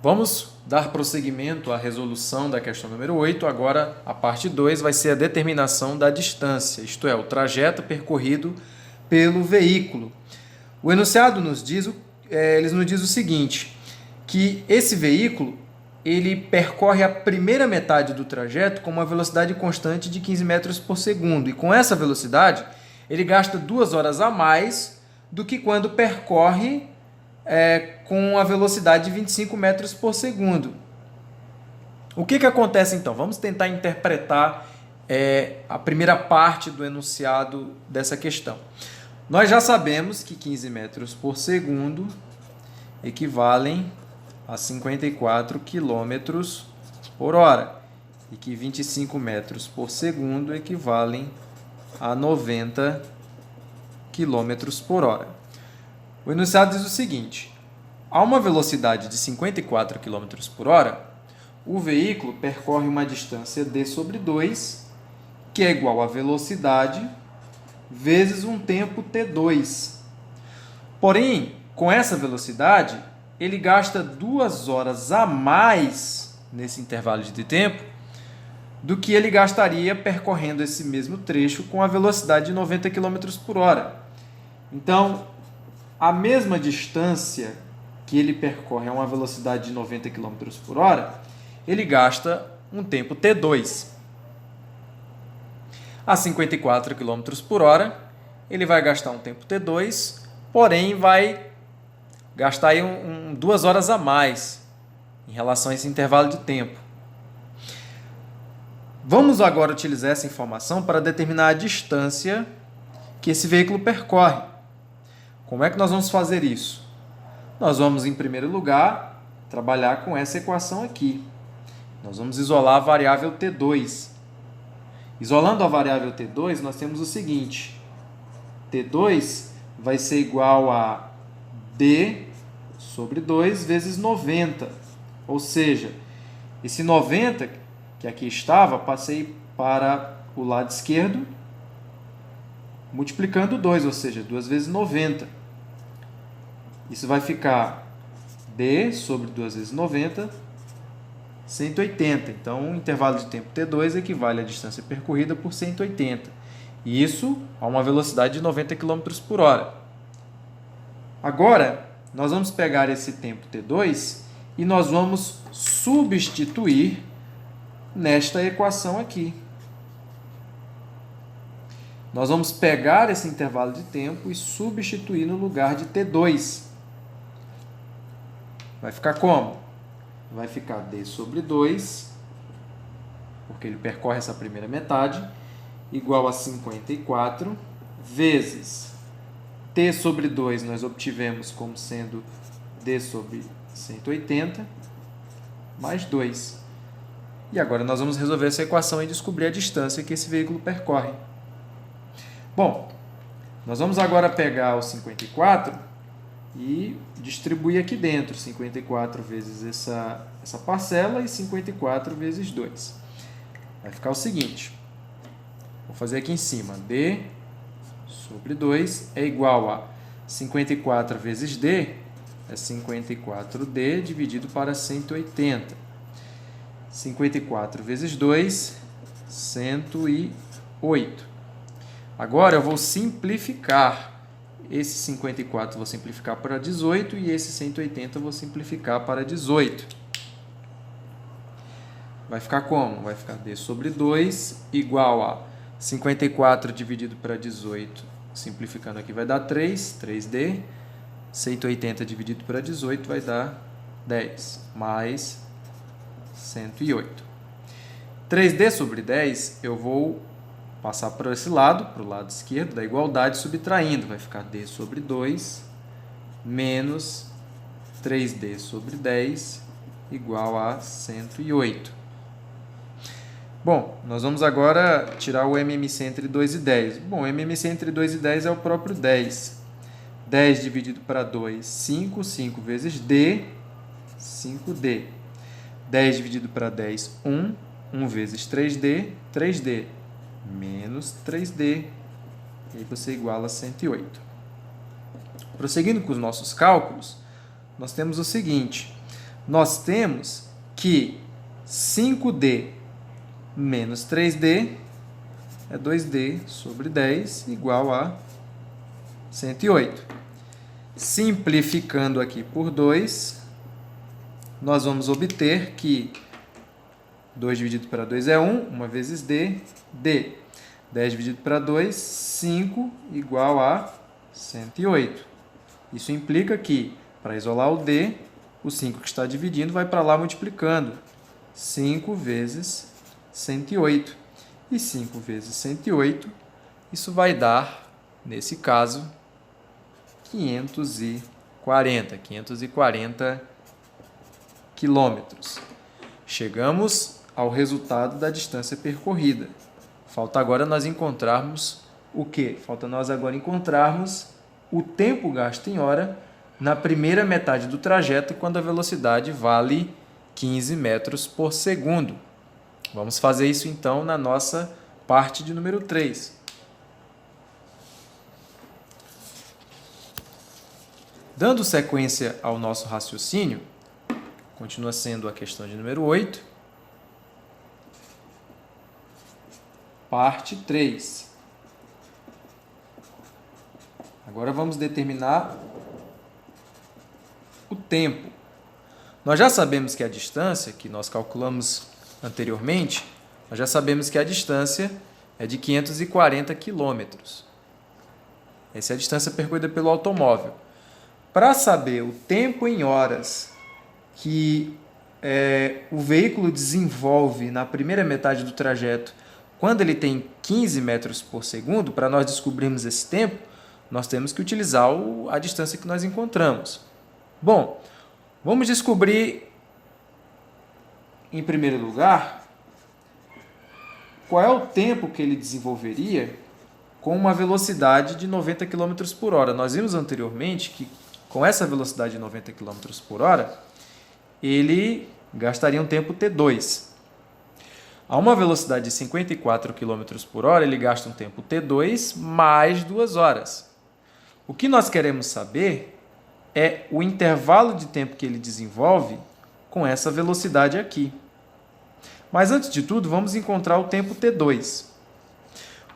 Vamos dar prosseguimento à resolução da questão número 8. Agora, a parte 2 vai ser a determinação da distância, isto é, o trajeto percorrido pelo veículo. O enunciado eles nos diz o seguinte, que esse veículo ele percorre a primeira metade do trajeto com uma velocidade constante de 15 metros por segundo. E com essa velocidade, ele gasta 2 horas a mais do que quando percorre com a velocidade de 25 metros por segundo. O que acontece então? Vamos tentar interpretar a primeira parte do enunciado dessa questão. Nós já sabemos que 15 metros por segundo equivalem a 54 quilômetros por hora e que 25 metros por segundo equivalem a 90 quilômetros por hora. O enunciado diz o seguinte: a uma velocidade de 54 km por hora, o veículo percorre uma distância d sobre 2, que é igual a velocidade vezes um tempo t2. Porém, com essa velocidade, ele gasta 2 horas a mais nesse intervalo de tempo do que ele gastaria percorrendo esse mesmo trecho com a velocidade de 90 km por hora. Então, a mesma distância que ele percorre a uma velocidade de 90 km por hora, ele gasta um tempo t2. A 54 km por hora, ele vai gastar um tempo t2, porém vai gastar aí 2 horas a mais em relação a esse intervalo de tempo. Vamos agora utilizar essa informação para determinar a distância que esse veículo percorre. Como é que nós vamos fazer isso? Nós vamos, em primeiro lugar, trabalhar com essa equação aqui. Nós vamos isolar a variável t2. Isolando a variável t2, nós temos o seguinte: t2 vai ser igual a d sobre 2 vezes 90. Ou seja, esse 90 que aqui estava, passei para o lado esquerdo, multiplicando 2, ou seja, 2 vezes 90. Isso vai ficar d sobre 2 vezes 90, 180. Então, o intervalo de tempo t2 equivale à distância percorrida por 180. E isso a uma velocidade de 90 km por hora. Agora, nós vamos pegar esse tempo t2 e nós vamos substituir nesta equação aqui. Nós vamos pegar esse intervalo de tempo e substituir no lugar de t2. Vai ficar como? Vai ficar d sobre 2, porque ele percorre essa primeira metade, igual a 54, vezes t sobre 2 nós obtivemos como sendo d sobre 180, mais 2. E agora nós vamos resolver essa equação e descobrir a distância que esse veículo percorre. Bom, nós vamos agora pegar o 54 e distribuir aqui dentro. 54 vezes essa parcela e 54 vezes 2. Vai ficar o seguinte. Vou fazer aqui em cima. D sobre 2 é igual a 54 vezes D, é 54D dividido para 180. 54 vezes 2, 108. Agora eu vou simplificar. Esse 54 eu vou simplificar para 18 e esse 180 eu vou simplificar para 18. Vai ficar como? Vai ficar d sobre 2 igual a 54 dividido para 18. Simplificando aqui vai dar 3, 3d. 180 dividido para 18 vai dar 10, mais 108. 3d sobre 10 eu vou passar para esse lado, para o lado esquerdo da igualdade, subtraindo. Vai ficar d sobre 2 menos 3d sobre 10 igual a 108. Bom, nós vamos agora tirar o MMC entre 2 e 10. Bom, o MMC entre 2 e 10 é o próprio 10. 10 dividido para 2, 5. 5 vezes d, 5d. 10 dividido para 10, 1. 1 vezes 3d, 3d. Menos 3d, e aí você iguala a 108. Prosseguindo com os nossos cálculos, nós temos o seguinte: nós temos que 5D menos 3D é 2D sobre 10 igual a 108. Simplificando aqui por 2, nós vamos obter que 2 dividido para 2 é 1, 1 vezes D, D. 10 dividido para 2, 5 igual a 108. Isso implica que, para isolar o D, o 5 que está dividindo vai para lá multiplicando. 5 vezes 108. E 5 vezes 108, isso vai dar, nesse caso, 540 quilômetros. Chegamos ao resultado da distância percorrida. Falta agora nós encontrarmos o quê? Falta nós agora encontrarmos o tempo gasto em hora na primeira metade do trajeto, quando a velocidade vale 15 metros por segundo. Vamos fazer isso, então, na nossa parte de número 3. Dando sequência ao nosso raciocínio, continua sendo a questão de número 8. Parte 3. Agora vamos determinar o tempo. Nós já sabemos que a distância, que nós calculamos anteriormente, nós já sabemos que a distância é de 540 quilômetros. Essa é a distância percorrida pelo automóvel. Para saber o tempo em horas que o veículo desenvolve na primeira metade do trajeto, quando ele tem 15 metros por segundo, para nós descobrirmos esse tempo, nós temos que utilizar a distância que nós encontramos. Bom, vamos descobrir, em primeiro lugar, qual é o tempo que ele desenvolveria com uma velocidade de 90 km por hora. Nós vimos anteriormente que, com essa velocidade de 90 km por hora, ele gastaria um tempo T2. A uma velocidade de 54 km por hora, ele gasta um tempo T2 mais 2 horas. O que nós queremos saber é o intervalo de tempo que ele desenvolve com essa velocidade aqui. Mas, antes de tudo, vamos encontrar o tempo T2.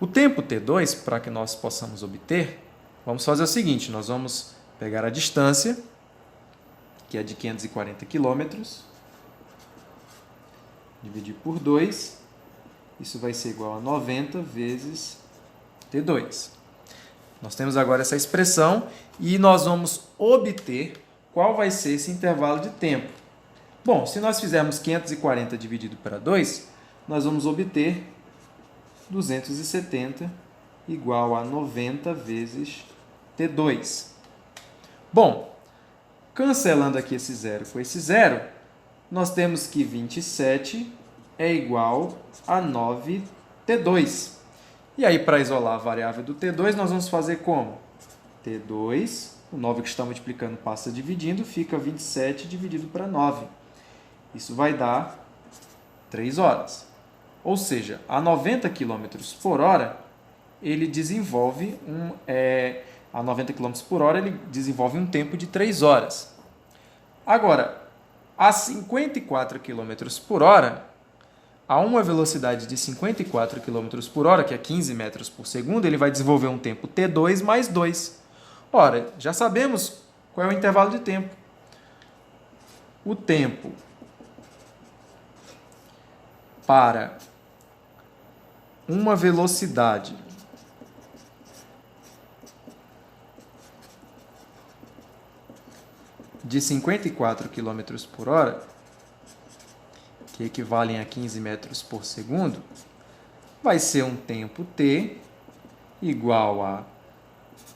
O tempo T2, para que nós possamos obter, vamos fazer o seguinte: nós vamos pegar a distância, que é de 540 km, dividir por 2, isso vai ser igual a 90 vezes T2. Nós temos agora essa expressão e nós vamos obter qual vai ser esse intervalo de tempo. Bom, se nós fizermos 540 dividido para 2, nós vamos obter 270 igual a 90 vezes T2. Bom, cancelando aqui esse zero com esse zero, nós temos que 27 é igual a 9T2. E aí, para isolar a variável do T2, nós vamos fazer como? T2, o 9 que está multiplicando passa dividindo, fica 27 dividido para 9. Isso vai dar 3 horas. Ou seja, a 90 km por hora, ele desenvolve a 90 km por hora, ele desenvolve um tempo de 3 horas. Agora, a 54 km por hora, a uma velocidade de 54 km por hora, que é 15 metros por segundo, ele vai desenvolver um tempo T2 mais 2. Ora, já sabemos qual é o intervalo de tempo. O tempo para uma velocidade de 54 km por hora, que equivalem a 15 metros por segundo, vai ser um tempo T igual a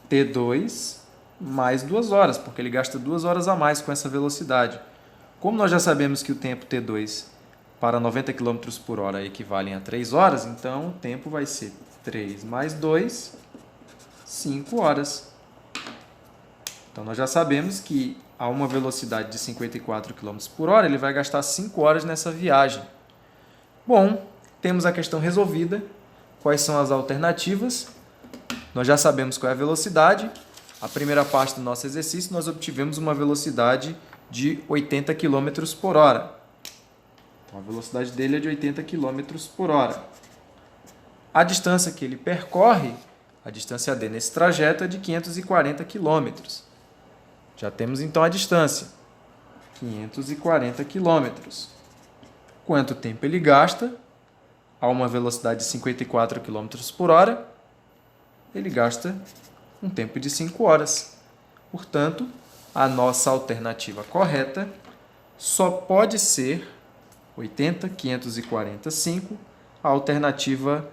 T2 mais 2 horas, porque ele gasta 2 horas a mais com essa velocidade. Como nós já sabemos que o tempo T2 para 90 km por hora equivalem a 3 horas, então o tempo vai ser 3 mais 2, 5 horas. Então, nós já sabemos que a uma velocidade de 54 km por hora, ele vai gastar 5 horas nessa viagem. Bom, temos a questão resolvida. Quais são as alternativas? Nós já sabemos qual é a velocidade. A primeira parte do nosso exercício, nós obtivemos uma velocidade de 80 km por hora. Então, a velocidade dele é de 80 km por hora. A distância que ele percorre, a distância D nesse trajeto é de 540 km. Já temos então a distância, 540 km. Quanto tempo ele gasta? A uma velocidade de 54 km por hora, ele gasta um tempo de 5 horas. Portanto, a nossa alternativa correta só pode ser 80, 545, a alternativa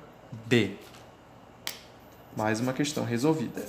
B. Mais uma questão resolvida.